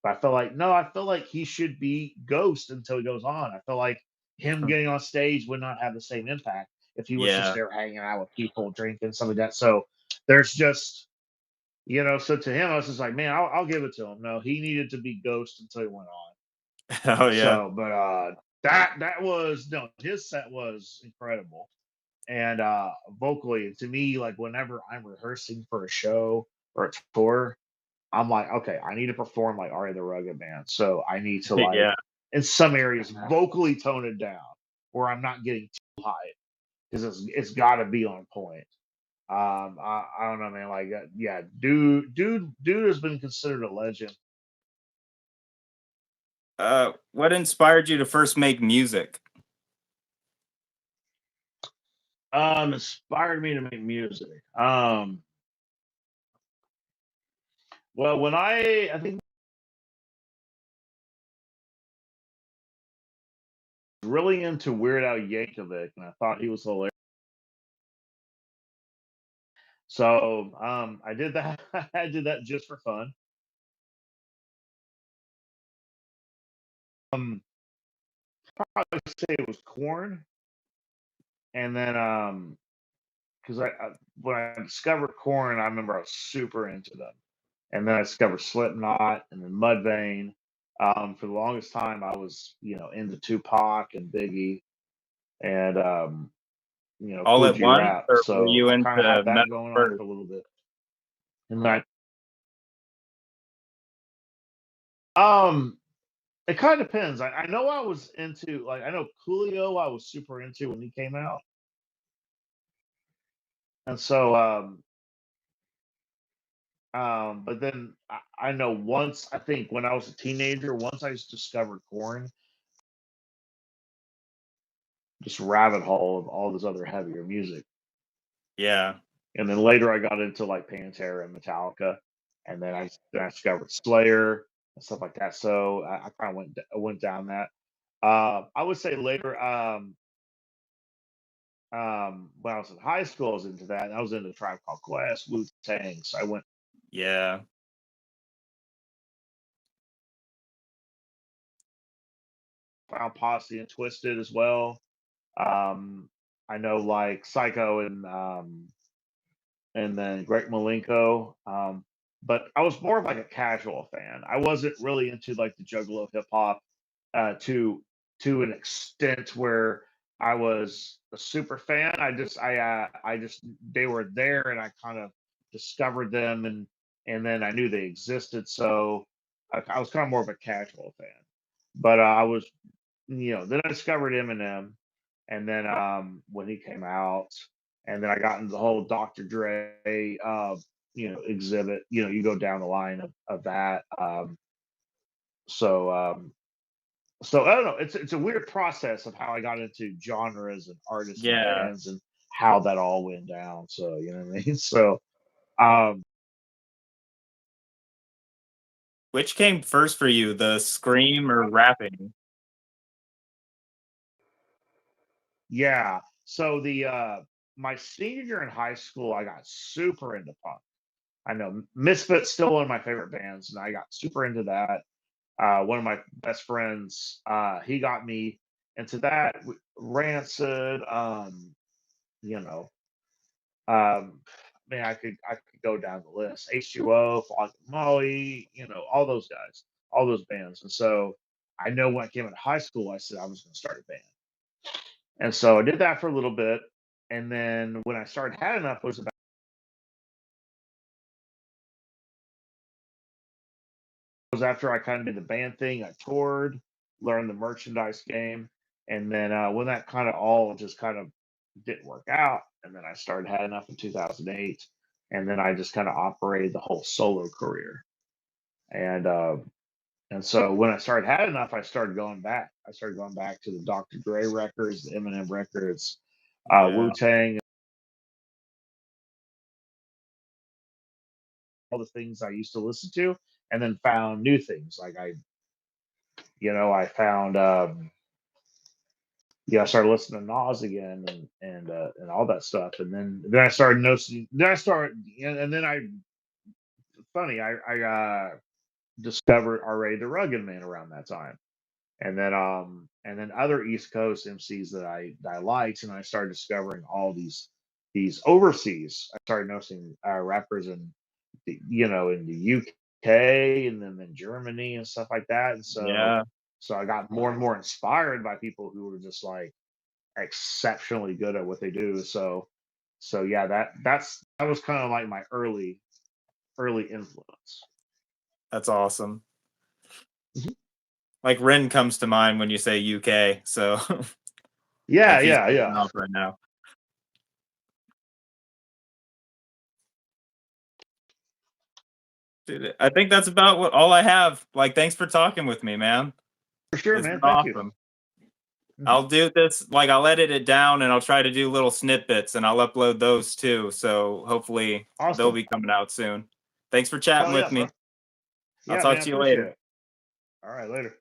Speaker 2: But I felt like no, I feel like he should be ghost until he goes on. I feel like him getting on stage would not have the same impact if he was just
Speaker 1: Yeah.
Speaker 2: there hanging out with people, drinking, something like that. So there's just so to him, I was just like, man, I'll give it to him. No, he needed to be ghost until he went on.
Speaker 1: Oh, yeah.
Speaker 2: So, but that was no, his set was incredible. And vocally, to me, like whenever I'm rehearsing for a show or a tour, I'm like, okay, I need to perform like Ari the Rugged Man. So I need to like
Speaker 1: Yeah.
Speaker 2: in some areas vocally tone it down where I'm not getting too high because it's got to be on point. I don't know, man. Like, yeah, dude has been considered a legend.
Speaker 1: What inspired you to first make music?
Speaker 2: Inspired me to make music. Well, when I think really into Weird Al Yankovic, and I thought he was hilarious. So I did that. I did that just for fun. Um, Probably say it was Corn, and then because when I discovered Corn, I remember I was super into them, and then I discovered Slipknot, and then Mudvayne. For the longest time, I was into Tupac and Biggie, and
Speaker 1: All
Speaker 2: Cool
Speaker 1: at
Speaker 2: G
Speaker 1: once,
Speaker 2: Rap.
Speaker 1: or were
Speaker 2: So
Speaker 1: you
Speaker 2: I
Speaker 1: into
Speaker 2: kind of had that
Speaker 1: metal
Speaker 2: going on
Speaker 1: first?
Speaker 2: for a little bit. And it kind of depends. I know I was into like I know Coolio. I was super into when he came out, and so but then I know once I think when I was a teenager, once I discovered Korn, just rabbit hole of all this other heavier music,
Speaker 1: Yeah.
Speaker 2: and then later I got into like Pantera and Metallica, and then I discovered Slayer and stuff like that. So I kind of went down that. I would say later. When I was in high school, I was into that. And I was into Tribe Called Quest, Wu Tang. So I went
Speaker 1: Yeah.
Speaker 2: found Posse and Twisted as well. Um, I know like Psycho and then Greg Malenko. But I was more of like a casual fan. I wasn't really into like the juggalo hip hop to an extent where I was a super fan. I just they were there and I kind of discovered them and then I knew they existed. So I was kind of more of a casual fan. But I was then I discovered Eminem, and then when he came out. and then I got into the whole Dr. Dre, exhibit. You go down the line of that. So so I don't know. It's a weird process of how I got into genres and artists and
Speaker 1: Yeah.
Speaker 2: bands and how that all went down. So you know what I mean. So um,
Speaker 1: Which came first for you, the scream or rapping?
Speaker 2: yeah. So the my senior year in high school, I got super into punk. I know Misfits still one of my favorite bands, and I got super into that. One of my best friends, he got me into that. Rancid, you know, um, man, I could go down the list. H2O, Fog Molly, all those guys, all those bands. And so I know when I came into high school, I said I was going to start a band, and so I did that for a little bit. And then when I started had enough was after I kind of did the band thing. I toured, learned the merchandise game, and then when that kind of all just kind of didn't work out, and then I started had enough in 2008, and then I just kind of operated the whole solo career. And so when I started had enough, I started going back. I started going back to the Dr. Dre records, the Eminem records,
Speaker 1: Yeah.
Speaker 2: Wu Tang, all the things I used to listen to, and then found new things. Like I found I started listening to Nas again and all that stuff, and then I started noticing. Then I started, and then I discovered already the Rugged Man around that time, and then other East Coast MCs that I liked, and I started discovering all these overseas. I started noticing rappers in the UK and then in Germany and stuff like that, and
Speaker 1: Yeah.
Speaker 2: so I got more and more inspired by people who were just like exceptionally good at what they do. So yeah, that was kind of like my early influence.
Speaker 1: That's awesome.
Speaker 2: Mhm.
Speaker 1: Like Ren comes to mind when you say UK, so
Speaker 2: Yeah,
Speaker 1: like he's
Speaker 2: yeah,
Speaker 1: taking
Speaker 2: yeah.
Speaker 1: off right now. Dude, I think that's about all I have. Like, thanks for talking with me, man.
Speaker 2: For sure,
Speaker 1: It's
Speaker 2: man.
Speaker 1: been
Speaker 2: Thank you.
Speaker 1: awesome.
Speaker 2: Mhm.
Speaker 1: I'll do this, like I'll edit it down and I'll try to do little snippets and I'll upload those too. So hopefully they'll
Speaker 2: Awesome.
Speaker 1: be coming out soon. Thanks for chatting
Speaker 2: Hell
Speaker 1: with
Speaker 2: yeah, bro.
Speaker 1: me. I'll
Speaker 2: Yeah,
Speaker 1: talk
Speaker 2: man. I
Speaker 1: to you
Speaker 2: appreciate
Speaker 1: later.
Speaker 2: it. All right, later.